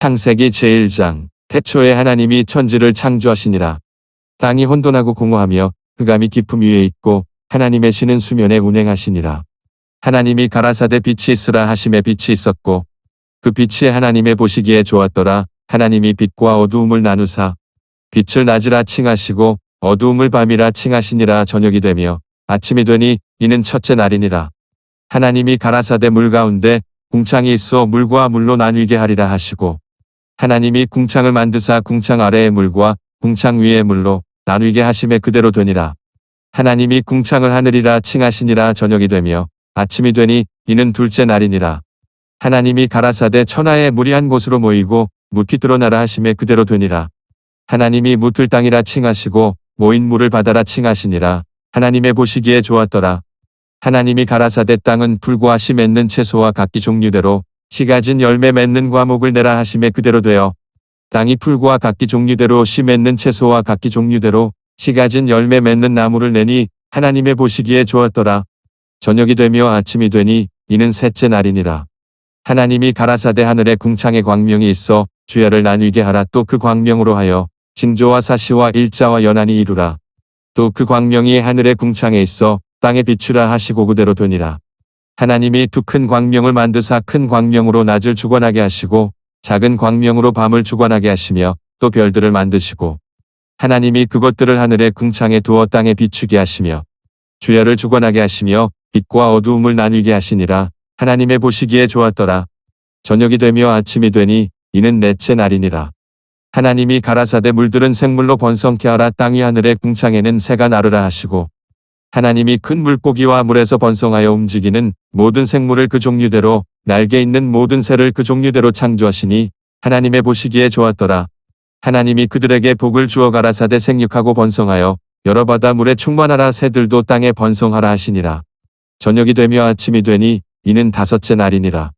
창세기 제1장. 태초에 하나님이 천지를 창조하시니라. 땅이 혼돈하고 공허하며 흑암이 깊음 위에 있고 하나님의 신은 수면에 운행하시니라. 하나님이 가라사대 빛이 있으라 하심에 빛이 있었고 그 빛이 하나님의 보시기에 좋았더라. 하나님이 빛과 어두움을 나누사 빛을 낮이라 칭하시고 어두움을 밤이라 칭하시니라. 저녁이 되며 아침이 되니 이는 첫째 날이니라. 하나님이 가라사대 물 가운데 궁창이 있어 물과 물로 나뉘게 하리라 하시고 하나님이 궁창을 만드사 궁창 아래의 물과 궁창 위의 물로 나누게 하심에 그대로 되니라. 하나님이 궁창을 하늘이라 칭하시니라. 저녁이 되며 아침이 되니 이는 둘째 날이니라. 하나님이 가라사대 천하의 물이 한 곳으로 모이고 묻히 드러나라 하심에 그대로 되니라. 하나님이 묻을 땅이라 칭하시고 모인 물을 바다라 칭하시니라. 하나님의 보시기에 좋았더라. 하나님이 가라사대 땅은 풀과 씨 맺는 채소와 각기 종류대로 씨 가진 열매 맺는 과목을 내라 하심에 그대로 되어 땅이 풀과 각기 종류대로 씨 맺는 채소와 각기 종류대로 씨 가진 열매 맺는 나무를 내니 하나님의 보시기에 좋았더라. 저녁이 되며 아침이 되니 이는 셋째 날이니라. 하나님이 가라사대 하늘에 궁창의 광명이 있어 주야를 나뉘게 하라. 또 그 광명으로 하여 징조와 사시와 일자와 연한이 이루라. 또 그 광명이 하늘의 궁창에 있어 땅에 비추라 하시고 그대로 되니라. 하나님이 두 큰 광명을 만드사 큰 광명으로 낮을 주관하게 하시고 작은 광명으로 밤을 주관하게 하시며 또 별들을 만드시고 하나님이 그것들을 하늘의 궁창에 두어 땅에 비추게 하시며 주야를 주관하게 하시며 빛과 어두움을 나뉘게 하시니라. 하나님의 보시기에 좋았더라. 저녁이 되며 아침이 되니 이는 넷째 날이니라. 하나님이 가라사대 물들은 생물로 번성케 하라. 땅 위 하늘의 궁창에는 새가 나르라 하시고 하나님이 큰 물고기와 물에서 번성하여 움직이는 모든 생물을 그 종류대로 날개 있는 모든 새를 그 종류대로 창조하시니 하나님의 보시기에 좋았더라. 하나님이 그들에게 복을 주어 가라사대 생육하고 번성하여 여러 바다 물에 충만하라. 새들도 땅에 번성하라 하시니라. 저녁이 되며 아침이 되니 이는 다섯째 날이니라.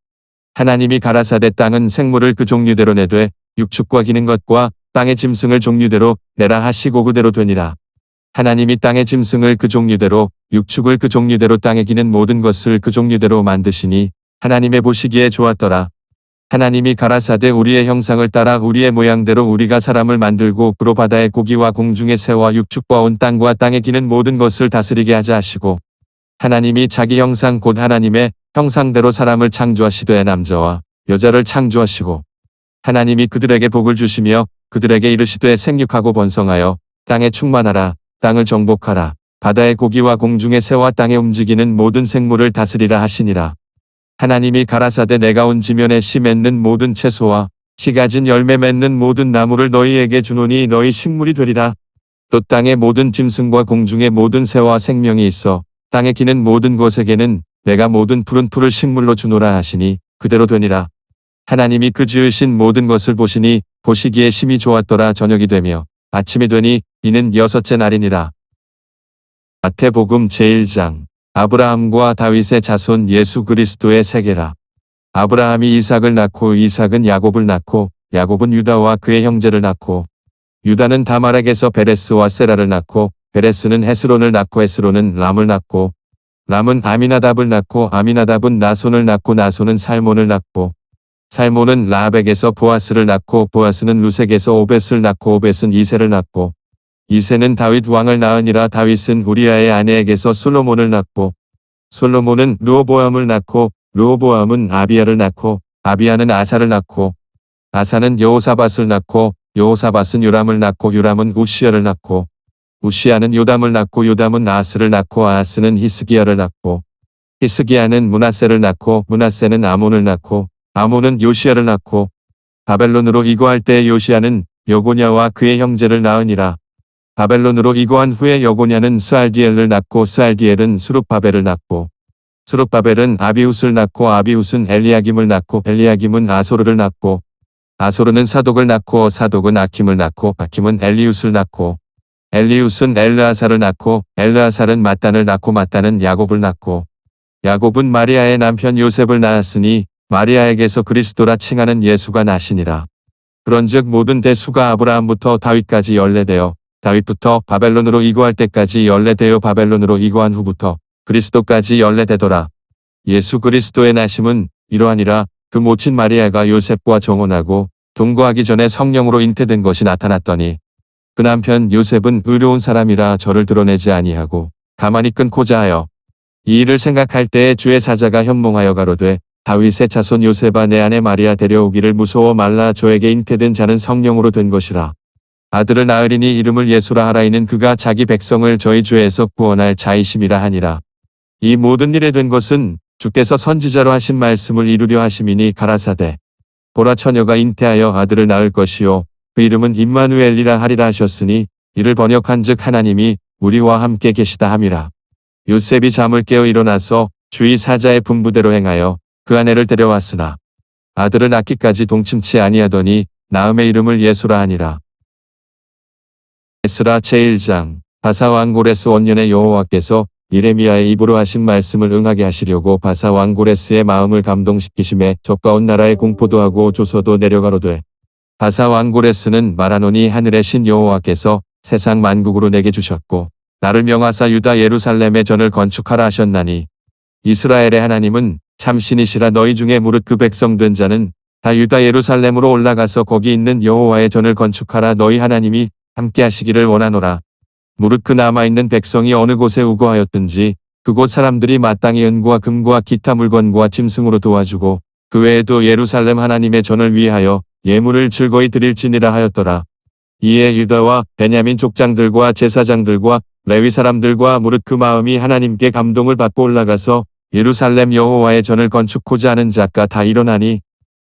하나님이 가라사대 땅은 생물을 그 종류대로 내되 육축과 기는 것과 땅의 짐승을 종류대로 내라 하시고 그대로 되니라. 하나님이 땅의 짐승을 그 종류대로 육축을 그 종류대로 땅에 기는 모든 것을 그 종류대로 만드시니 하나님의 보시기에 좋았더라. 하나님이 가라사대 우리의 형상을 따라 우리의 모양대로 우리가 사람을 만들고 그로 바다의 고기와 공중의 새와 육축과 온 땅과 땅에 기는 모든 것을 다스리게 하자 하시고 하나님이 자기 형상 곧 하나님의 형상대로 사람을 창조하시되 남자와 여자를 창조하시고 하나님이 그들에게 복을 주시며 그들에게 이르시되 생육하고 번성하여 땅에 충만하라. 땅을 정복하라. 바다의 고기와 공중의 새와 땅에 움직이는 모든 생물을 다스리라 하시니라. 하나님이 가라사대 내가 온 지면에 씨 맺는 모든 채소와 씨 가진 열매 맺는 모든 나무를 너희에게 주노니 너희 식물이 되리라. 또 땅의 모든 짐승과 공중의 모든 새와 생명이 있어 땅에 기는 모든 것에게는 내가 모든 푸른 풀을 식물로 주노라 하시니 그대로 되니라. 하나님이 그 지으신 모든 것을 보시니 보시기에 심히 좋았더라. 저녁이 되며 아침이 되니 이는 여섯째 날이니라. 마태복음 제1장. 아브라함과 다윗의 자손 예수 그리스도의 세계라. 아브라함이 이삭을 낳고 이삭은 야곱을 낳고 야곱은 유다와 그의 형제를 낳고 유다는 다말에게서 베레스와 세라를 낳고 베레스는 헤스론을 낳고 헤스론은 람을 낳고 람은 아미나답을 낳고 아미나답은 나손을 낳고 나손은 살몬을 낳고 살몬은 라합에게서 보아스를 낳고 보아스는 루색에서 오벳을 낳고 오벳은 이새를 낳고 이새는 다윗 왕을 낳으니라. 다윗은 우리아의 아내에게서 솔로몬을 낳고 솔로몬은 르호보암을 낳고 르호보암은 아비야를 낳고 아비야는 아사를 낳고 아사는 여호사밧을 낳고 여호사밧은 요람을 낳고 요람은 우시야를 낳고 우시야는 요담을 낳고 요담은 아하스를 낳고 아하스는 히스기야를 낳고 히스기야는 므낫세를 낳고 므낫세는 아몬을 낳고 아몬은 요시야를 낳고 바벨론으로 이거할 때에 요시야는 여고냐와 그의 형제를 낳으니라. 바벨론으로 이거한 후에 여고냐는 스알디엘을 낳고 스알디엘은 수룹바벨을 낳고 수룹바벨은 아비훗을 낳고 아비훗은 엘리야김을 낳고 엘리야김은 아소르를 낳고 아소르는 사독을 낳고 사독은 아킴을 낳고 아킴은 엘리훗을 낳고 엘리훗은 엘르아살을 낳고 엘르아살은 mat단을 낳고 mat단은 야곱을 낳고 야곱은 마리아의 남편 요셉을 낳았으니 마리아에게서 그리스도라 칭하는 예수가 나시니라. 그런즉 모든 대수가 아브라함부터 다윗까지 연례되어 다윗부터 바벨론으로 이거할 때까지 연례되어 바벨론으로 이거한 후부터 그리스도까지 연례되더라. 예수 그리스도의 나심은 이러하니라. 그 모친 마리아가 요셉과 정혼하고 동거하기 전에 성령으로 잉태된 것이 나타났더니 그 남편 요셉은 의로운 사람이라 저를 드러내지 아니하고 가만히 끊고자 하여 이 일을 생각할 때에 주의 사자가 현몽하여 가로되 다윗의 자손 요셉아 내 아내 마리아 데려오기를 무서워 말라 저에게 잉태된 자는 성령으로 된 것이라. 아들을 낳으리니 이름을 예수라 하라. 이는 그가 자기 백성을 저희 죄에서 구원할 자이심이라 하니라. 이 모든 일에 된 것은 주께서 선지자로 하신 말씀을 이루려 하심이니 가라사대 보라 처녀가 잉태하여 아들을 낳을 것이요 그 이름은 임마누엘이라 하리라 하셨으니 이를 번역한즉 하나님이 우리와 함께 계시다 함이라. 요셉이 잠을 깨어 일어나서 주의 사자의 분부대로 행하여 그 아내를 데려왔으나 아들을 낳기까지 동침치 아니하더니 낳음의 이름을 예수라 하니라. 에스라 제1장. 바사 왕 고레스 원년에 여호와께서 예레미야의 입으로 하신 말씀을 응하게 하시려고 바사 왕 고레스의 마음을 감동시키심에 적과 온 나라에 공포도 하고 조서도 내려가로되 바사 왕 고레스는 말하노니 하늘의 신 여호와께서 세상 만국으로 내게 주셨고 나를 명하사 유다 예루살렘에 전을 건축하라 하셨나니 이스라엘의 하나님은 참신이시라. 너희 중에 무릇 그 백성 된 자는 다 유다 예루살렘으로 올라가서 거기 있는 여호와의 전을 건축하라. 너희 하나님이 함께 하시기를 원하노라. 무릇 그 남아있는 백성이 어느 곳에 우거하였든지 그곳 사람들이 마땅히 은과 금과 기타 물건과 짐승으로 도와주고 그 외에도 예루살렘 하나님의 전을 위하여 예물을 즐거이 드릴지니라 하였더라. 이에 유다와 베냐민 족장들과 제사장들과 레위 사람들과 무릇 그 마음이 하나님께 감동을 받고 올라가서 예루살렘 여호와의 전을 건축고자 하는 자가 다 일어나니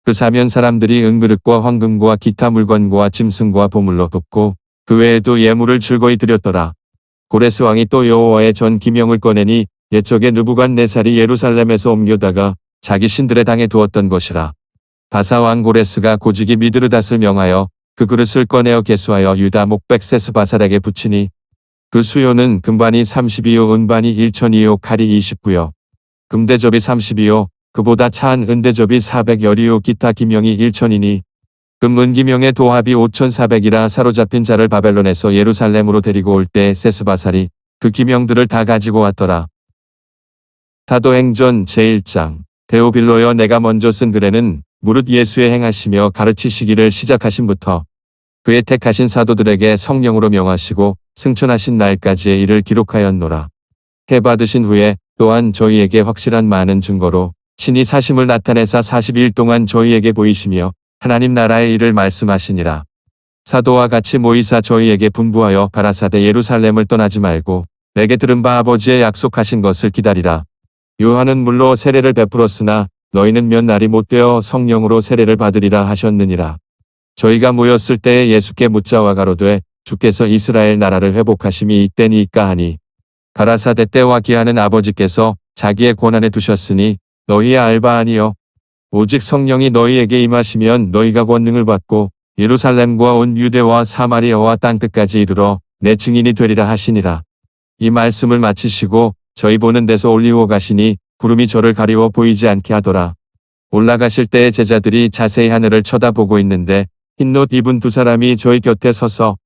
그 사면 사람들이 은그릇과 황금과 기타 물건과 짐승과 보물로 돕고 그 외에도 예물을 즐거이 드렸더라. 고레스 왕이 또 여호와의 전 기명을 꺼내니 옛적에 느부갓네살이 예루살렘에서 옮겨다가 자기 신들의 당에 두었던 것이라. 바사 왕 고레스가 고지기 미드르닷을 명하여 그 그릇을 꺼내어 계수하여 유다 목백 세스바살에게 붙이니 그 수요는 금반이 32요 은반이 1000이요 칼이 29요 금대접이 32요 그보다 차한 은대접이 410이요 기타 기명이 1000이니 금 은기명의 도합이 5400이라. 사로잡힌 자를 바벨론에서 예루살렘으로 데리고 올 때 세스바살이 그 기명들을 다 가지고 왔더라. 사도행전 제1장. 데오빌로여 내가 먼저 쓴 글에는 무릇 예수의 행하시며 가르치시기를 시작하신부터 그의 택하신 사도들에게 성령으로 명하시고 승천하신 날까지의 일을 기록하였노라. 해 받으신 후에 또한 저희에게 확실한 많은 증거로 친히 사심을 나타내사 40일 동안 저희에게 보이시며 하나님 나라의 일을 말씀하시니라. 사도와 같이 모이사 저희에게 분부하여 가라사대 예루살렘을 떠나지 말고 내게 들은 바 아버지의 약속하신 것을 기다리라. 요한은 물로 세례를 베풀었으나 너희는 몇 날이 못되어 성령으로 세례를 받으리라 하셨느니라. 저희가 모였을 때에 예수께 묻자와 가로되 주께서 이스라엘 나라를 회복하심이 이때니이까 하니 가라사대 때와 기하는 아버지께서 자기의 권한에 두셨으니 너희의 알바 아니요 오직 성령이 너희에게 임하시면 너희가 권능을 받고 예루살렘과 온 유대와 사마리아와 땅끝까지 이르러 내 증인이 되리라 하시니라. 이 말씀을 마치시고 저희 보는 데서 올리워 가시니 구름이 저를 가리워 보이지 않게 하더라. 올라가실 때에 제자들이 자세히 하늘을 쳐다보고 있는데 흰옷 입은 두 사람이 저희 곁에 서서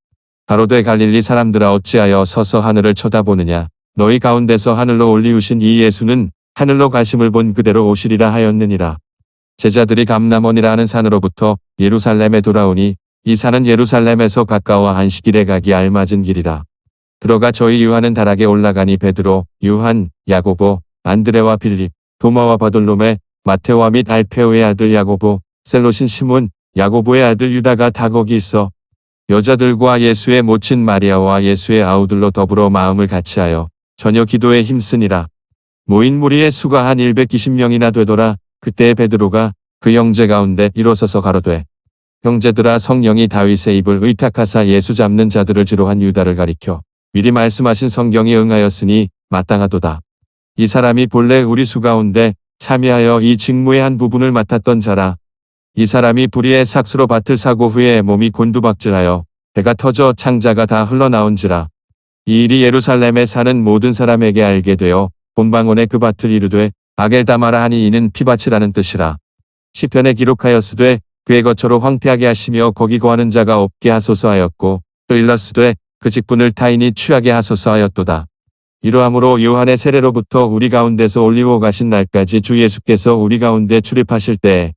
가로되 갈릴리 사람들아 어찌하여 서서 하늘을 쳐다보느냐. 너희 가운데서 하늘로 올리우신 이 예수는 하늘로 가심을 본 그대로 오시리라 하였느니라. 제자들이 감람원이라 하는 산으로부터 예루살렘에 돌아오니 이 산은 예루살렘에서 가까워 안식일에 가기 알맞은 길이라. 들어가 저희 유한은 다락에 올라가니 베드로, 요한, 야고보, 안드레와 빌립, 도마와 바돌로메, 마테오와 및 알페오의 아들 야고보, 셀롯인 시몬, 야고보의 아들 유다가 다 거기 있어 여자들과 예수의 모친 마리아와 예수의 아우들로 더불어 마음을 같이하여 저녁 기도에 힘쓰니라. 모인 무리의 수가 한 120명이나 되더라. 그때 베드로가 그 형제 가운데 일어서서 가로되 형제들아 성령이 다윗의 입을 의탁하사 예수 잡는 자들을 지로한 유다를 가리켜 미리 말씀하신 성경이 응하였으니 마땅하도다. 이 사람이 본래 우리 수 가운데 참여하여 이 직무의 한 부분을 맡았던 자라. 이 사람이 불의의 삭수로 밭을 사고 후에 몸이 곤두박질하여 배가 터져 창자가 다 흘러나온지라. 이 일이 예루살렘에 사는 모든 사람에게 알게 되어 본방언에 그 밭을 이르되 아겔다마라 하니 이는 피밭이라는 뜻이라. 시편에 기록하였으되 그의 거처로 황폐하게 하시며 거기 거하는 자가 없게 하소서 하였고 또 일렀으되 그 직분을 타인이 취하게 하소서 하였도다. 이러함으로 요한의 세례로부터 우리 가운데서 올리워 가신 날까지 주 예수께서 우리 가운데 출입하실 때에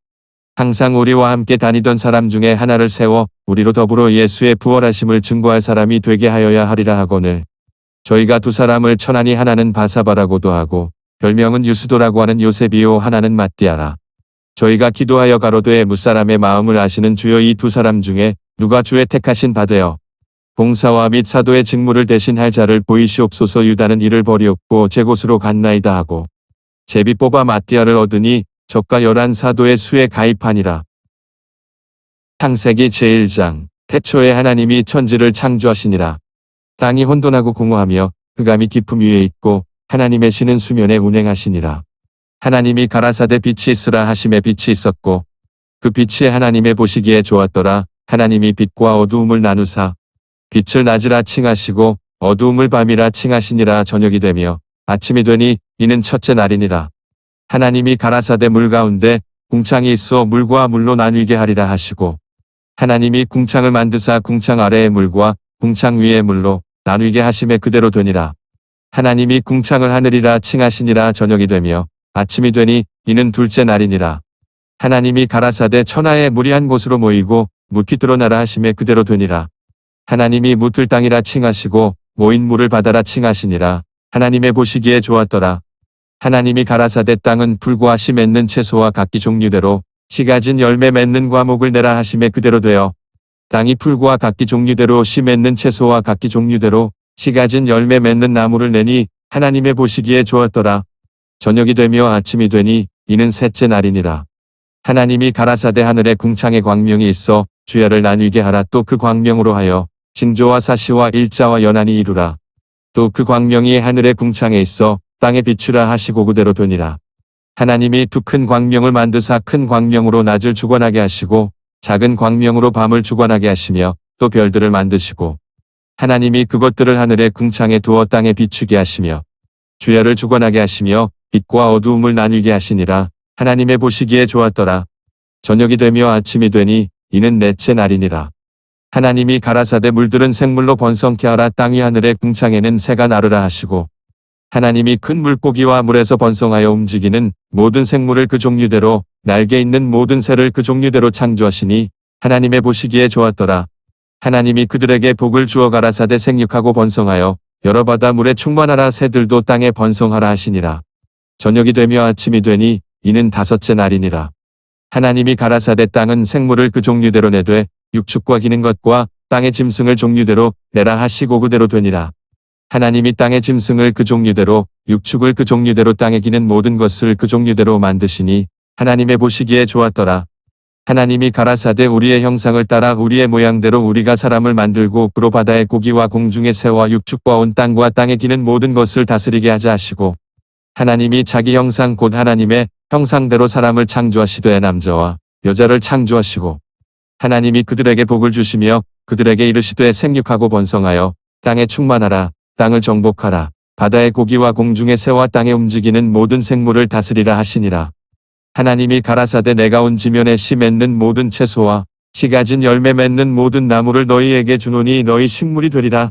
항상 우리와 함께 다니던 사람 중에 하나를 세워 우리로 더불어 예수의 부활하심을 증거할 사람이 되게 하여야 하리라 하거늘. 저희가 두 사람을 천하니 하나는 바사바라고도 하고 별명은 유스도라고 하는 요셉이요 하나는 마띠아라. 저희가 기도하여 가로되 무사람의 마음을 아시는 주여 이 두 사람 중에 누가 주의 택하신 바 되어 봉사와 및 사도의 직무를 대신할 자를 보이시옵소서. 유다는 이를 버리었고 제 곳으로 갔나이다 하고 제비 뽑아 마띠아를 얻으니 저가 11 사도의 수에 가입하니라. 창세기 제1장. 태초에 하나님이 천지를 창조하시니라. 땅이 혼돈하고 공허하며 흑암이 깊음 위에 있고 하나님의 신은 수면에 운행하시니라. 하나님이 가라사대 빛이 있으라 하심에 빛이 있었고 그 빛이 하나님의 보시기에 좋았더라. 하나님이 빛과 어두움을 나누사 빛을 낮이라 칭하시고 어두움을 밤이라 칭하시니라. 저녁이 되며 아침이 되니 이는 첫째 날이니라. 하나님이 가라사대 물 가운데 궁창이 있어 물과 물로 나뉘게 하리라 하시고 하나님이 궁창을 만드사 궁창 아래의 물과 궁창 위의 물로 나뉘게 하심에 그대로 되니라. 하나님이 궁창을 하늘이라 칭하시니라. 저녁이 되며 아침이 되니 이는 둘째 날이니라. 하나님이 가라사대 천하의 물이 한 곳으로 모이고 묻기 드러나라 하심에 그대로 되니라. 하나님이 묻을 땅이라 칭하시고 모인 물을 바다라 칭하시니라. 하나님의 보시기에 좋았더라. 하나님이 가라사대 땅은 풀과 씨 맺는 채소와 각기 종류대로 씨 가진 열매 맺는 과목을 내라 하심에 그대로 되어 땅이 풀과 각기 종류대로 씨 맺는 채소와 각기 종류대로 씨 가진 열매 맺는 나무를 내니 하나님의 보시기에 좋았더라. 저녁이 되며 아침이 되니 이는 셋째 날이니라. 하나님이 가라사대 하늘에 궁창의 광명이 있어 주야를 나뉘게 하라. 또 그 광명으로 하여 징조와 사시와 일자와 연한이 이루라. 또 그 광명이 하늘의 궁창에 있어 땅에 비추라 하시고 그대로 되니라. 하나님이 두 큰 광명을 만드사 큰 광명으로 낮을 주관하게 하시고 작은 광명으로 밤을 주관하게 하시며 또 별들을 만드시고 하나님이 그것들을 하늘의 궁창에 두어 땅에 비추게 하시며 주야를 주관하게 하시며 빛과 어두움을 나뉘게 하시니라. 하나님의 보시기에 좋았더라. 저녁이 되며 아침이 되니 이는 넷째 날이니라. 하나님이 가라사대 물들은 생물로 번성케 하라. 땅 위 하늘의 궁창에는 새가 나르라 하시고 하나님이 큰 물고기와 물에서 번성하여 움직이는 모든 생물을 그 종류대로 날개 있는 모든 새를 그 종류대로 창조하시니 하나님의 보시기에 좋았더라. 하나님이 그들에게 복을 주어 가라사대 생육하고 번성하여 여러 바다 물에 충만하라. 새들도 땅에 번성하라 하시니라. 저녁이 되며 아침이 되니 이는 다섯째 날이니라. 하나님이 가라사대 땅은 생물을 그 종류대로 내되 육축과 기는 것과 땅의 짐승을 종류대로 내라 하시고 그대로 되니라. 하나님이 땅의 짐승을 그 종류대로 육축을 그 종류대로 땅에 기는 모든 것을 그 종류대로 만드시니 하나님의 보시기에 좋았더라. 하나님이 가라사대 우리의 형상을 따라 우리의 모양대로 우리가 사람을 만들고 그로 바다의 고기와 공중의 새와 육축과 온 땅과 땅에 기는 모든 것을 다스리게 하자 하시고 하나님이 자기 형상 곧 하나님의 형상대로 사람을 창조하시되 남자와 여자를 창조하시고 하나님이 그들에게 복을 주시며 그들에게 이르시되 생육하고 번성하여 땅에 충만하라. 땅을 정복하라. 바다의 고기와 공중의 새와 땅에 움직이는 모든 생물을 다스리라 하시니라. 하나님이 가라사대 내가 온 지면에 씨 맺는 모든 채소와 씨 가진 열매 맺는 모든 나무를 너희에게 주노니 너희 식물이 되리라.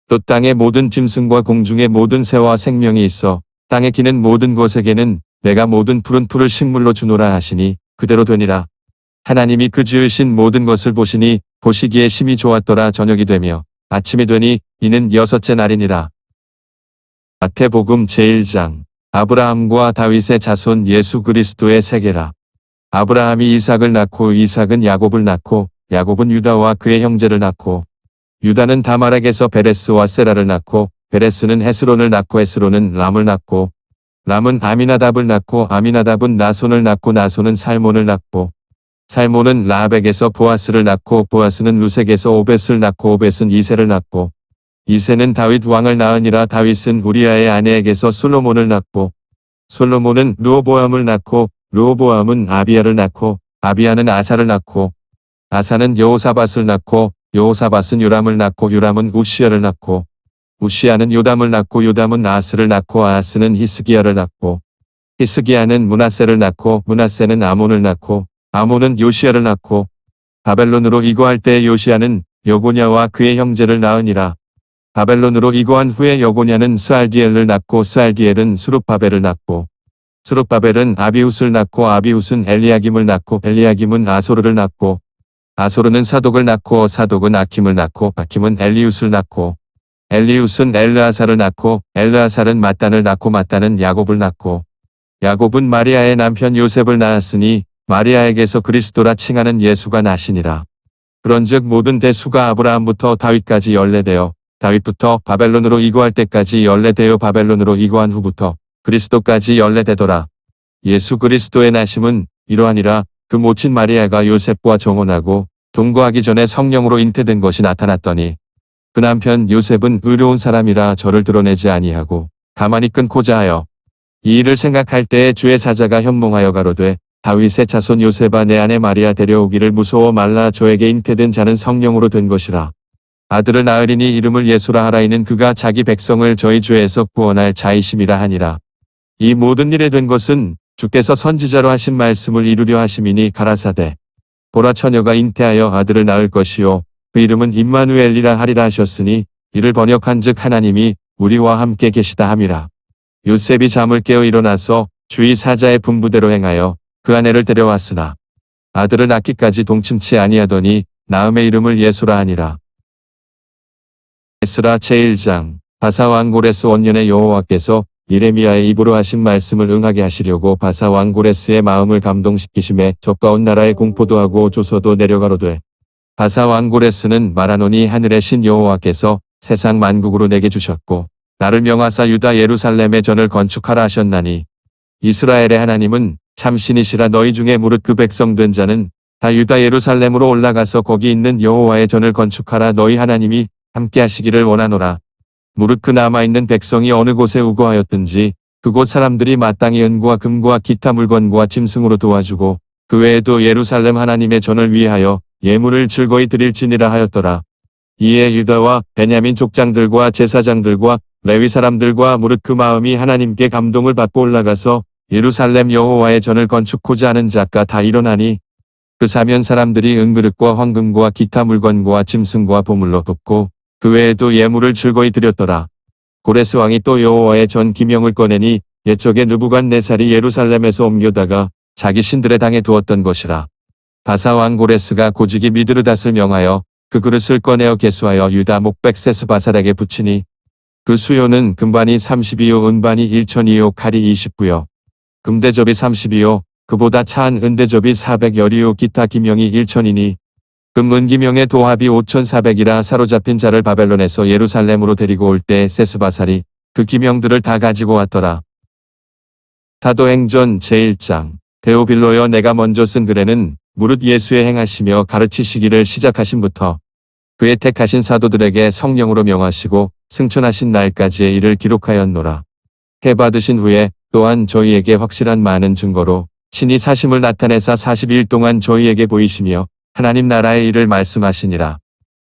또 땅의 모든 짐승과 공중의 모든 새와 생명이 있어 땅에 기는 모든 것에게는 내가 모든 푸른 풀을 식물로 주노라 하시니 그대로 되니라. 하나님이 그 지으신 모든 것을 보시니 보시기에 심히 좋았더라. 저녁이 되며 아침이 되니 이는 여섯째 날이니라. 마태복음 제1장. 아브라함과 다윗의 자손 예수 그리스도의 세계라. 아브라함이 이삭을 낳고 이삭은 야곱을 낳고 야곱은 유다와 그의 형제를 낳고 유다는 다말에게서 베레스와 세라를 낳고 베레스는 헤스론을 낳고 헤스론은 람을 낳고 람은 아미나답을 낳고 아미나답은 나손을 낳고 나손은 살몬을 낳고 살몬은 라합에게서 보아스를 낳고 보아스는 루색에서 오벳을 낳고 오벳은 이새를 낳고 이새는 다윗 왕을 낳으니라. 다윗은 우리아의 아내에게서 솔로몬을 낳고 솔로몬은 르호보암을 낳고 르호보암은 아비야를 낳고 아비야는 아사를 낳고 아사는 여호사밧을 낳고 여호사밧은 요람을 낳고 요람은 우시야를 낳고 우시야는 요담을 낳고 요담은 아스를 낳고 아스는 히스기야를 낳고 히스기야는 므낫세를 낳고 므낫세는 아몬을 낳고 아몬은 요시야를 낳고 바벨론으로 이거할 때 요시야는 여고냐와 그의 형제를 낳으니라. 바벨론으로 이거한 후에 여고냐는 스알디엘을 낳고 스알디엘은 수룹바벨을 낳고 스룹바벨은 아비훗을 낳고 아비훗은 엘리야김을 낳고 엘리야김은 아소르를 낳고 아소르는 사독을 낳고 사독은 아킴을 낳고 아킴은 엘리훗을 낳고 엘리훗은 엘르아살을 낳고 엘르아살은 mat단을 낳고 mat단은 야곱을 낳고 야곱은 마리아의 남편 요셉을 낳았으니 마리아에게서 그리스도라 칭하는 예수가 나시니라. 그런즉 모든 대수가 아브라함부터 다윗까지 연례되어 다윗부터 바벨론으로 이거할 때까지 연례되어 바벨론으로 이거한 후부터 그리스도까지 연례되더라. 예수 그리스도의 나심은 이러하니라. 그 모친 마리아가 요셉과 정혼하고 동거하기 전에 성령으로 잉태된 것이 나타났더니 그 남편 요셉은 의로운 사람이라 저를 드러내지 아니하고 가만히 끊고자 하여 이 일을 생각할 때에 주의 사자가 현몽하여 가로되 다윗의 자손 요셉아 내 아내 마리아 데려오기를 무서워 말라 저에게 잉태된 자는 성령으로 된 것이라. 아들을 낳으리니 이름을 예수라 하라. 이는 그가 자기 백성을 저희 죄에서 구원할 자이심이라 하니라. 이 모든 일에 된 것은 주께서 선지자로 하신 말씀을 이루려 하심이니 가라사대 보라 처녀가 잉태하여 아들을 낳을 것이요 그 이름은 임마누엘이라 하리라 하셨으니 이를 번역한즉 하나님이 우리와 함께 계시다 함이라. 요셉이 잠을 깨어 일어나서 주의 사자의 분부대로 행하여 그 아내를 데려왔으나 아들을 낳기까지 동침치 아니하더니 낳음의 이름을 예수라 하니라. 에스라 제1장. 바사왕 고레스 원년에 여호와께서 예레미야의 입으로 하신 말씀을 응하게 하시려고 바사왕 고레스의 마음을 감동시키심에 적과 온 나라에 공포도 하고 조서도 내려가로되 바사왕 고레스는 말하노니 하늘의 신 여호와께서 세상 만국으로 내게 주셨고 나를 명하사 유다 예루살렘에 전을 건축하라 하셨나니 이스라엘의 하나님은 참신이시라. 너희 중에 무릇 그 백성 된 자는 다 유다 예루살렘으로 올라가서 거기 있는 여호와의 전을 건축하라. 너희 하나님이 함께 하시기를 원하노라. 무릇 그 남아있는 백성이 어느 곳에 우거하였든지 그곳 사람들이 마땅히 은과 금과 기타 물건과 짐승으로 도와주고 그 외에도 예루살렘 하나님의 전을 위하여 예물을 즐거이 드릴지니라 하였더라. 이에 유다와 베냐민 족장들과 제사장들과 레위 사람들과 무릇 그 마음이 하나님께 감동을 받고 올라가서 예루살렘 여호와의 전을 건축고자 하는 자가 다 일어나니 그 사면 사람들이 은그릇과 황금과 기타 물건과 짐승과 보물로 돕고 그 외에도 예물을 즐거이 드렸더라. 고레스 왕이 또 여호와의 전 기명을 꺼내니 옛적에 느부갓네살이 예루살렘에서 옮겨다가 자기 신들의 당에 두었던 것이라. 바사왕 고레스가 고지기 미드르닷을 명하여 그 그릇을 꺼내어 계수하여 유다 목백 세스바살에게 붙이니 그 수요는 금반이 32요 은반이 1000이요 칼이 29요 금대접이 32요 그보다 차한 은대접이 400여리요 기타 기명이 1000이니 금 은기명의 도합이 5400이라. 사로잡힌 자를 바벨론에서 예루살렘으로 데리고 올 때 세스바살이 그 기명들을 다 가지고 왔더라. 사도행전 제1장. 데오빌로여 내가 먼저 쓴 글에는 무릇 예수의 행하시며 가르치시기를 시작하신부터 그의 택하신 사도들에게 성령으로 명하시고 승천하신 날까지의 일을 기록하였노라. 해 받으신 후에 또한 저희에게 확실한 많은 증거로 친히 사심을 나타내사 40일 동안 저희에게 보이시며 하나님 나라의 일을 말씀하시니라.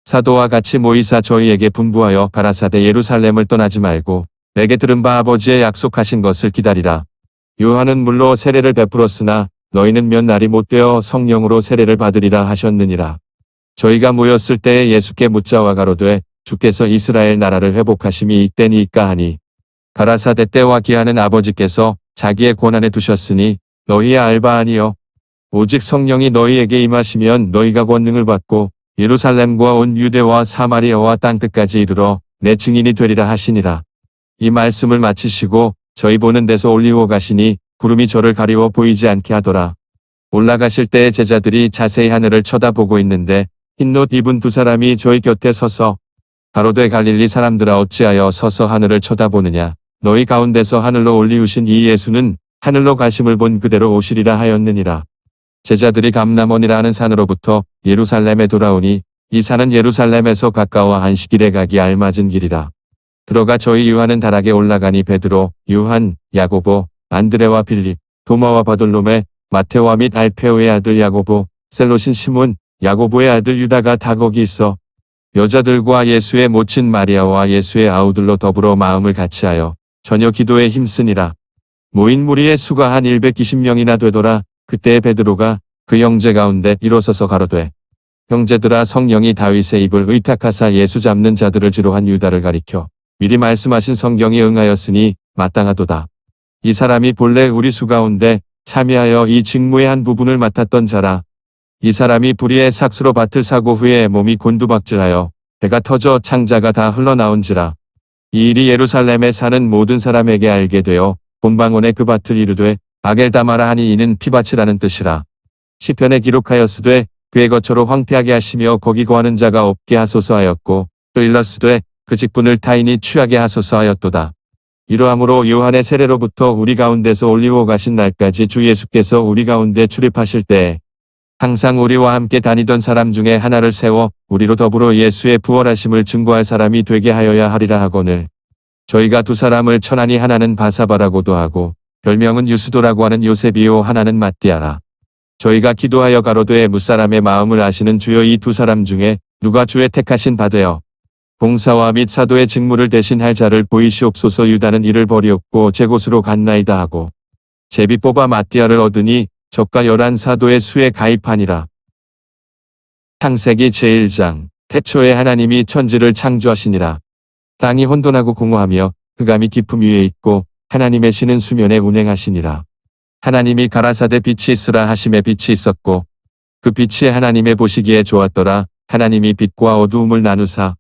사도와 같이 모이사 저희에게 분부하여 가라사대 예루살렘을 떠나지 말고 내게 들은 바 아버지의 약속하신 것을 기다리라. 요한은 물로 세례를 베풀었으나 너희는 몇 날이 못되어 성령으로 세례를 받으리라 하셨느니라. 저희가 모였을 때에 예수께 묻자와 가로되 주께서 이스라엘 나라를 회복하심이 이때니이까 하니 가라사대 때와 기한은 아버지께서 자기의 권한에 두셨으니 너희의 알바 아니요 오직 성령이 너희에게 임하시면 너희가 권능을 받고 예루살렘과 온 유대와 사마리아와 땅끝까지 이르러 내 증인이 되리라 하시니라. 이 말씀을 마치시고 저희 보는 데서 올리워 가시니 구름이 저를 가리워 보이지 않게 하더라. 올라가실 때에 제자들이 자세히 하늘을 쳐다보고 있는데 흰옷 입은 두 사람이 저희 곁에 서서 가로되 갈릴리 사람들아 어찌하여 서서 하늘을 쳐다보느냐. 너희 가운데서 하늘로 올리우신 이 예수는 하늘로 가심을 본 그대로 오시리라 하였느니라. 제자들이 감람원이라 하는 산으로부터 예루살렘에 돌아오니 이 산은 예루살렘에서 가까워 안식일에 가기 알맞은 길이라. 들어가 저희 유한은 다락에 올라가니 베드로, 요한, 야고보, 안드레와 빌립, 도마와 바돌로메, 마테오와 및 알페오의 아들 야고보, 셀롯인 시몬, 야고보의 아들 유다가 다 거기 있어 여자들과 예수의 모친 마리아와 예수의 아우들로 더불어 마음을 같이하여 저녁 기도에 힘쓰니라. 모인 무리의 수가 한 120명이나 되더라. 그때 베드로가 그 형제 가운데 일어서서 가로되 형제들아 성령이 다윗의 입을 의탁하사 예수 잡는 자들을 지로한 유다를 가리켜 미리 말씀하신 성경이 응하였으니 마땅하도다. 이 사람이 본래 우리 수 가운데 참여하여 이 직무의 한 부분을 맡았던 자라. 이 사람이 불의의 삭스로 밭을 사고 후에 몸이 곤두박질하여 배가 터져 창자가 다 흘러나온지라. 이 일이 예루살렘에 사는 모든 사람에게 알게 되어 본방언에 그 밭을 이르되 아겔다마라 하니 이는 피밭이라는 뜻이라. 시편에 기록하였으되 그의 거처로 황폐하게 하시며 거기 거하는 자가 없게 하소서 하였고 또 일렀으되 그 직분을 타인이 취하게 하소서 하였도다. 이러함으로 요한의 세례로부터 우리 가운데서 올리고 가신 날까지 주 예수께서 우리 가운데 출입하실 때에 항상 우리와 함께 다니던 사람 중에 하나를 세워 우리로 더불어 예수의 부활하심을 증거할 사람이 되게 하여야 하리라 하거늘 저희가 두 사람을 천하니 하나는 바사바라고도 하고 별명은 유스도라고 하는 요셉이요 하나는 마띠아라. 저희가 기도하여 가로되 무사람의 마음을 아시는 주여 이 두 사람 중에 누가 주의 택하신 바 되어 봉사와 및 사도의 직무를 대신할 자를 보이시옵소서. 유다는 이를 버리었고 제 곳으로 갔나이다 하고 제비 뽑아 마띠아를 얻으니 저가 11사도의 수에 가입하니라. 창세기 제1장. 태초에 하나님이 천지를 창조하시니라. 땅이 혼돈하고 공허하며 흑암이 깊음 위에 있고 하나님의 신은 수면에 운행하시니라. 하나님이 가라사대 빛이 있으라 하심에 빛이 있었고 그 빛이 하나님의 보시기에 좋았더라. 하나님이 빛과 어두움을 나누사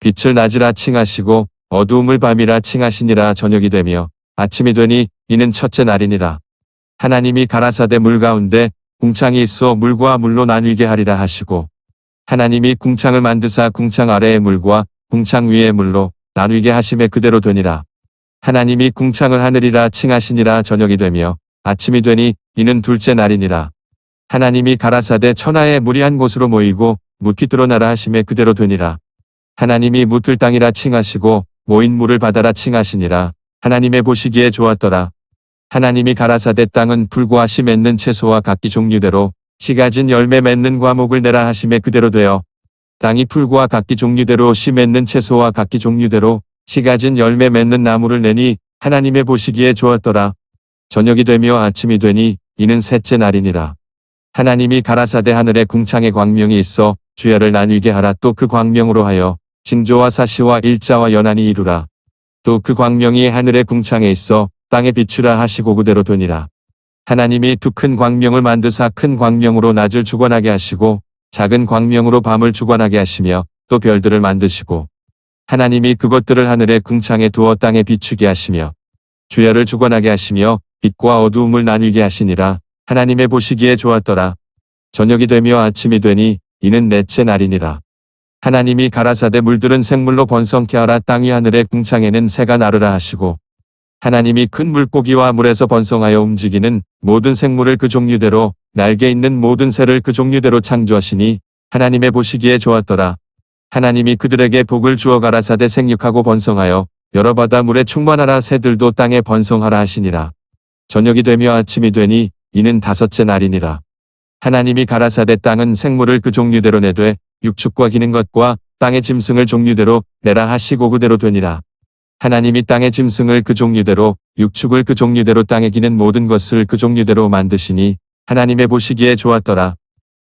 빛을 낮이라 칭하시고 어두움을 밤이라 칭하시니라. 저녁이 되며 아침이 되니 이는 첫째 날이니라. 하나님이 가라사대 물 가운데 궁창이 있어 물과 물로 나뉘게 하리라 하시고 하나님이 궁창을 만드사 궁창 아래의 물과 궁창 위의 물로 나뉘게 하심에 그대로 되니라. 하나님이 궁창을 하늘이라 칭하시니라. 저녁이 되며 아침이 되니 이는 둘째 날이니라. 하나님이 가라사대 천하의 물이 한 곳으로 모이고 묻기 드러나라 하심에 그대로 되니라. 하나님이 묻을 땅이라 칭하시고 모인 물을 바다라 칭하시니라. 하나님의 보시기에 좋았더라. 하나님이 가라사대 땅은 풀과 씨 맺는 채소와 각기 종류대로 씨 가진 열매 맺는 과목을 내라 하심에 그대로 되어 땅이 풀과 각기 종류대로 씨 맺는 채소와 각기 종류대로 씨 가진 열매 맺는 나무를 내니 하나님의 보시기에 좋았더라. 저녁이 되며 아침이 되니 이는 셋째 날이니라. 하나님이 가라사대 하늘에 궁창의 광명이 있어 주야를 나뉘게 하라. 또 그 광명으로 하여 징조와 사시와 일자와 연한이 이루라. 또 그 광명이 하늘의 궁창에 있어 땅에 비추라 하시고 그대로 되니라. 하나님이 두 큰 광명을 만드사 큰 광명으로 낮을 주관하게 하시고 작은 광명으로 밤을 주관하게 하시며 또 별들을 만드시고 하나님이 그것들을 하늘의 궁창에 두어 땅에 비추게 하시며 주야를 주관하게 하시며 빛과 어두움을 나뉘게 하시니라. 하나님의 보시기에 좋았더라. 저녁이 되며 아침이 되니 이는 넷째 날이니라. 하나님이 가라사대 물들은 생물로 번성케 하라. 땅 위 하늘의 궁창에는 새가 나르라 하시고 하나님이 큰 물고기와 물에서 번성하여 움직이는 모든 생물을 그 종류대로 날개 있는 모든 새를 그 종류대로 창조하시니 하나님의 보시기에 좋았더라. 하나님이 그들에게 복을 주어 가라사대 생육하고 번성하여 여러 바다 물에 충만하라. 새들도 땅에 번성하라 하시니라. 저녁이 되며 아침이 되니 이는 다섯째 날이니라. 하나님이 가라사대 땅은 생물을 그 종류대로 내되 육축과 기는 것과 땅의 짐승을 종류대로 내라 하시고 그대로 되니라. 하나님이 땅의 짐승을 그 종류대로 육축을 그 종류대로 땅에 기는 모든 것을 그 종류대로 만드시니 하나님의 보시기에 좋았더라.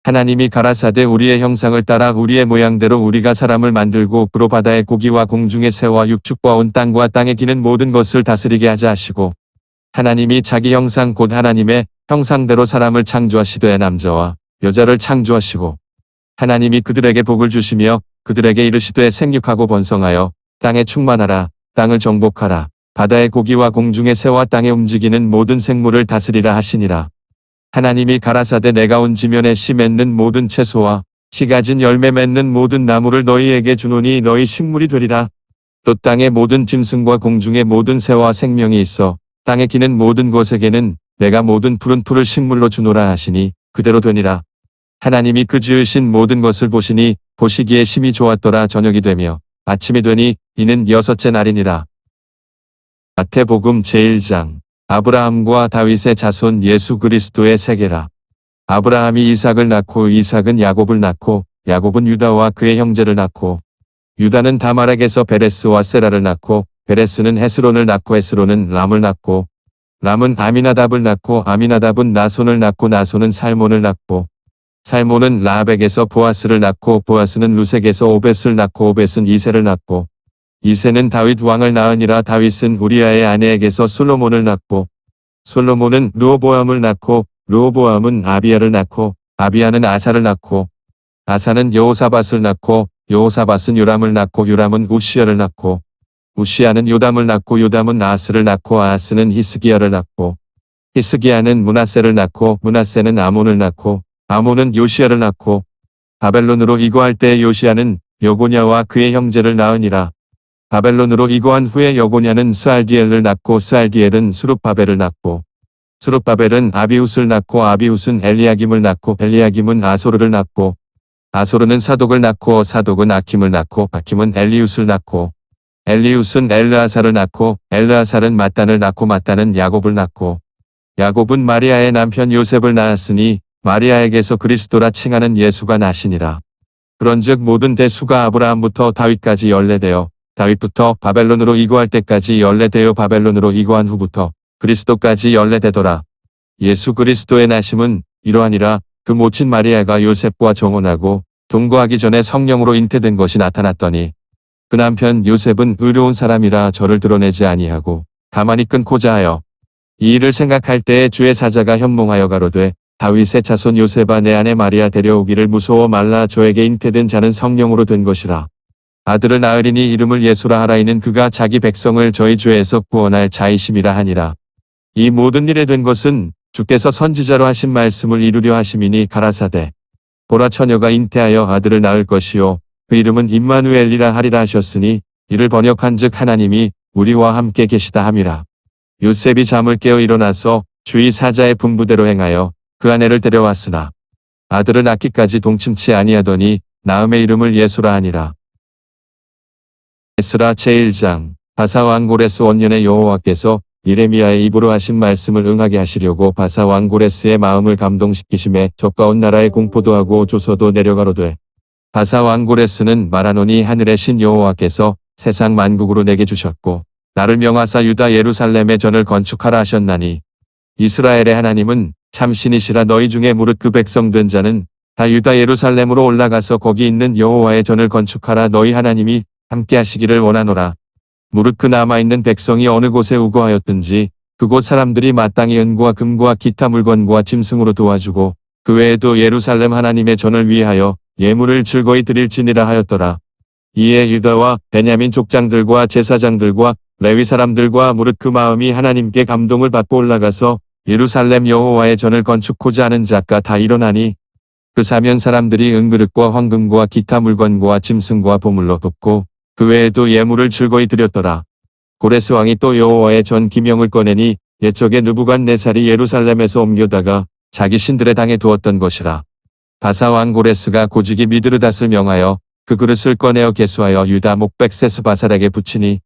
하나님이 가라사대 우리의 형상을 따라 우리의 모양대로 우리가 사람을 만들고 그로 바다의 고기와 공중의 새와 육축과 온 땅과 땅에 기는 모든 것을 다스리게 하자 하시고 하나님이 자기 형상 곧 하나님의 형상대로 사람을 창조하시되 남자와 여자를 창조하시고 하나님이 그들에게 복을 주시며 그들에게 이르시되 생육하고 번성하여 땅에 충만하라. 땅을 정복하라. 바다의 고기와 공중의 새와 땅에 움직이는 모든 생물을 다스리라 하시니라. 하나님이 가라사대 내가 온 지면에 씨 맺는 모든 채소와 씨 가진 열매 맺는 모든 나무를 너희에게 주노니 너희 식물이 되리라. 또 땅의 모든 짐승과 공중의 모든 새와 생명이 있어 땅에 기는 모든 것에게는 내가 모든 푸른 풀을 식물로 주노라 하시니 그대로 되니라. 하나님이 그 지으신 모든 것을 보시니 보시기에 심히 좋았더라. 저녁이 되며 아침이 되니 이는 여섯째 날이니라. 마태복음 제1장. 아브라함과 다윗의 자손 예수 그리스도의 세계라. 아브라함이 이삭을 낳고 이삭은 야곱을 낳고 야곱은 유다와 그의 형제를 낳고 유다는 다말에게서 베레스와 세라를 낳고 베레스는 헤스론을 낳고 헤스론은 람을 낳고 람은 아미나답을 낳고 아미나답은 나손을 낳고 나손은 살몬을 낳고 살몬은 라합에게서 보아스를 낳고 보아스는 루색에서 오벳을 낳고 오벳은 이새를 낳고 이새는 다윗 왕을 낳으니라. 다윗은 우리아의 아내에게서 솔로몬을 낳고 솔로몬은 르호보암을 낳고 르호보암은 아비야를 낳고 아비야는 아사를 낳고 아사는 여호사밧을 낳고 여호사밧은 요람을 낳고 요람은 우시야를 낳고 우시야는 요담을 낳고 요담은 아하스를 낳고 아하스는 히스기야를 낳고 히스기야는 므낫세를 낳고 므낫세는 아몬을 낳고 아몬은 요시야를 낳고 바벨론으로 이거할 때 요시야는 여고냐와 그의 형제를 낳으니라. 바벨론으로 이거한 후에 여고냐는 스알디엘을 낳고 스알디엘은 수룹바벨을 낳고 수룹바벨은 아비훗을 낳고 아비훗은 엘리야김을 낳고 엘리야김은 아소르를 낳고 아소르는 사독을 낳고 사독은 아킴을 낳고 아킴은 엘리훗을 낳고 엘리훗은 엘르아사를 낳고 엘르아사는 mat단을 낳고 mat단은 야곱을 낳고 야곱은 마리아의 남편 요셉을 낳았으니 마리아에게서 그리스도라 칭하는 예수가 나시니라. 그런즉 모든 대수가 아브라함부터 다윗까지 연례되어 다윗부터 바벨론으로 이거할 때까지 연례되어 바벨론으로 이거한 후부터 그리스도까지 연례되더라. 예수 그리스도의 나심은 이러하니라. 그 모친 마리아가 요셉과 정혼하고 동거하기 전에 성령으로 잉태된 것이 나타났더니 그 남편 요셉은 의로운 사람이라 저를 드러내지 아니하고 가만히 끊고자 하여 이 일을 생각할 때에 주의 사자가 현몽하여 가로되 다윗의 자손 요셉아 내 아내 마리아 데려오기를 무서워 말라. 저에게 잉태된 자는 성령으로 된 것이라. 아들을 낳으리니 이름을 예수라 하라. 이는 그가 자기 백성을 저희 죄에서 구원할 자이심이라 하니라. 이 모든 일에 된 것은 주께서 선지자로 하신 말씀을 이루려 하심이니 가라사대 보라 처녀가 잉태하여 아들을 낳을 것이요 그 이름은 임마누엘이라 하리라 하셨으니 이를 번역한즉 하나님이 우리와 함께 계시다 함이라. 요셉이 잠을 깨어 일어나서 주의 사자의 분부대로 행하여 그 아내를 데려왔으나 아들을 낳기까지 동침치 아니하더니 낳음의 이름을 예수라 하니라. 에스라 제1장. 바사왕 고레스 원년에 여호와께서 예레미야의 입으로 하신 말씀을 응하게 하시려고 바사왕 고레스의 마음을 감동시키심에 저가온 나라에 공포도 하고 조서도 내려가로되 바사왕 고레스는 말하노니 하늘의 신 여호와께서 세상 만국으로 내게 주셨고 나를 명하사 유다 예루살렘에 전을 건축하라 하셨나니 이스라엘의 하나님은 참신이시라. 너희 중에 무릇 그 백성 된 자는 다 유다 예루살렘으로 올라가서 거기 있는 여호와의 전을 건축하라. 너희 하나님이 함께 하시기를 원하노라. 무릇 그 남아있는 백성이 어느 곳에 우거하였든지 그곳 사람들이 마땅히 은과 금과 기타 물건과 짐승으로 도와주고 그 외에도 예루살렘 하나님의 전을 위하여 예물을 즐거이 드릴지니라 하였더라. 이에 유다와 베냐민 족장들과 제사장들과 레위 사람들과 무릇 그 마음이 하나님께 감동을 받고 올라가서 예루살렘 여호와의 전을 건축고자 하는 자가 다 일어나니 그 사면 사람들이 은그릇과 황금과 기타 물건과 짐승과 보물로 돕고 그 외에도 예물을 즐거이 드렸더라. 고레스 왕이 또 여호와의 전 기명을 꺼내니 옛적에 느부갓네살이 예루살렘에서 옮겨다가 자기 신들의 당에 두었던 것이라. 바사 왕 고레스가 고지기 미드르닷을 명하여 그 그릇을 꺼내어 계수하여 유다 목백 세스바살에게 붙이니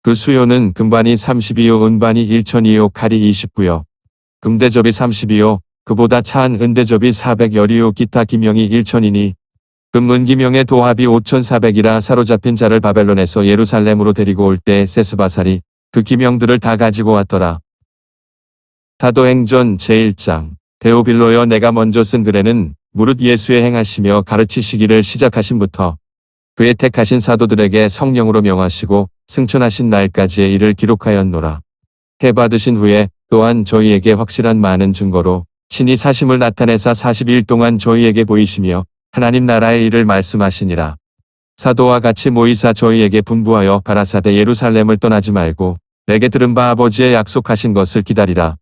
그 수요는 금반이 32요 은반이 1000이요 칼이 29요 금대접이 32요 그보다 차한 은대접이 400여리요 기타 기명이 1000이니 금 은기명의 도합이 5400이라. 사로잡힌 자를 바벨론에서 예루살렘으로 데리고 올 때 세스바살이 그 기명들을 다 가지고 왔더라. 사도행전 제1장. 데오빌로여 내가 먼저 쓴 글에는 무릇 예수의 행하시며 가르치시기를 시작하신부터 그의 택하신 사도들에게 성령으로 명하시고 승천하신 날까지의 일을 기록하였노라. 해 받으신 후에 또한 저희에게 확실한 많은 증거로 친히 사심을 나타내사 40일 동안 저희에게 보이시며 하나님 나라의 일을 말씀하시니라. 사도와 같이 모이사 저희에게 분부하여 가라사대 예루살렘을 떠나지 말고 내게 들은 바 아버지의 약속하신 것을 기다리라.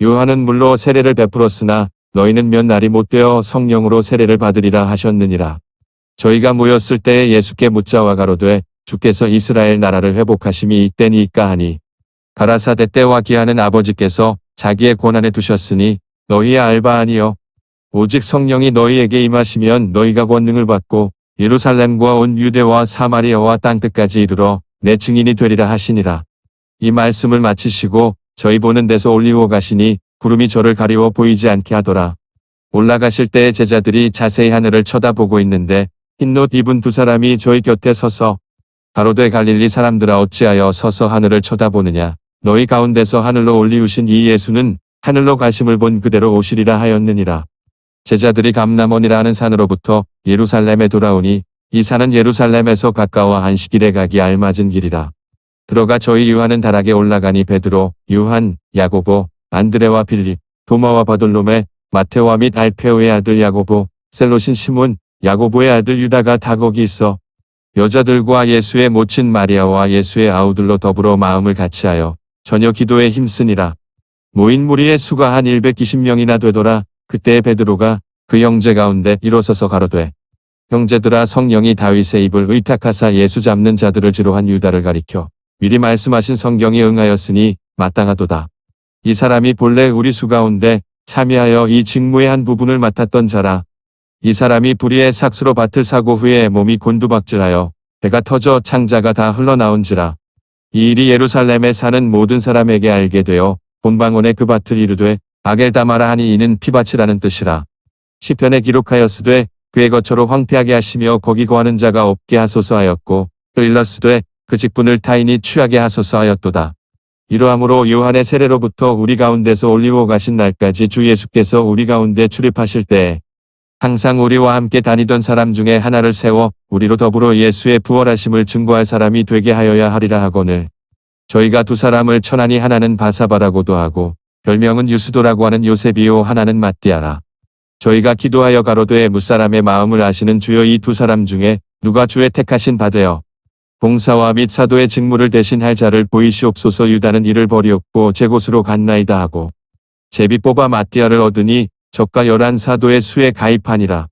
요한은 물로 세례를 베풀었으나 너희는 몇 날이 못되어 성령으로 세례를 받으리라 하셨느니라. 저희가 모였을 때에 예수께 묻자와 가로되 주께서 이스라엘 나라를 회복하심이 이때니이까 하니 가라사대 때와 기하는 아버지께서 자기의 권한에 두셨으니 너희의 알바 아니여 오직 성령이 너희에게 임하시면 너희가 권능을 받고 예루살렘과 온 유대와 사마리아와 땅끝까지 이르러 내 증인이 되리라 하시니라. 이 말씀을 마치시고 저희 보는 데서 올리고 가시니 구름이 저를 가리워 보이지 않게 하더라. 올라가실 때에 제자들이 자세히 하늘을 쳐다보고 있는데 흰옷 입은 두 사람이 저희 곁에 서서 가로되 갈릴리 사람들아 어찌하여 서서 하늘을 쳐다보느냐. 너희 가운데서 하늘로 올리우신 이 예수는 하늘로 가심을 본 그대로 오시리라 하였느니라. 제자들이 감람원이라 하는 산으로부터 예루살렘에 돌아오니 이 산은 예루살렘에서 가까워 안식일에 가기 알맞은 길이라. 들어가 저희 유하는 다락에 올라가니 베드로, 요한, 야고보, 안드레와 빌립, 도마와 바돌로메, 마테오와 및 알페오의 아들 야고보, 셀롯인 시몬, 야고보의 아들 유다가 다 거기 있어 여자들과 예수의 모친 마리아와 예수의 아우들로 더불어 마음을 같이하여 저녁 기도에 힘쓰니라. 모인 무리의 수가 한 120명이나 되더라. 그때 베드로가 그 형제 가운데 일어서서 가로되 형제들아, 성령이 다윗의 입을 의탁하사 예수 잡는 자들을 지로한 유다를 가리켜 미리 말씀하신 성경이 응하였으니 마땅하도다. 이 사람이 본래 우리 수 가운데 참여하여 이 직무의 한 부분을 맡았던 자라. 이 사람이 불의의 삭스로 밭을 사고 후에 몸이 곤두박질하여 배가 터져 창자가 다 흘러나온지라. 이 일이 예루살렘에 사는 모든 사람에게 알게 되어 본방언에 그 밭을 이르되 아겔다마라 하니 이는 피밭이라는 뜻이라. 시편에 기록하였으되 그의 거처로 황폐하게 하시며 거기 거하는 자가 없게 하소서 하였고 또 일렀으되 그 직분을 타인이 취하게 하소서 하였도다. 이러함으로 요한의 세례로부터 우리 가운데서 올리고 가신 날까지 주 예수께서 우리 가운데 출입하실 때에 항상 우리와 함께 다니던 사람 중에 하나를 세워 우리로 더불어 예수의 부활하심을 증거할 사람이 되게 하여야 하리라 하거늘 저희가 두 사람을 천하니 하나는 바사바라고도 하고 별명은 유스도라고 하는 요셉이요 하나는 matti아라. 저희가 기도하여 가로되 무사람의 마음을 아시는 주여 이 두 사람 중에 누가 주의 택하신 바 되어 봉사와 및 사도의 직무를 대신할 자를 보이시옵소서. 유다는 이를 버리었고 제 곳으로 갔나이다 하고 제비 뽑아 matti아를 얻으니 저가 11 사도의 수에 가입하니라.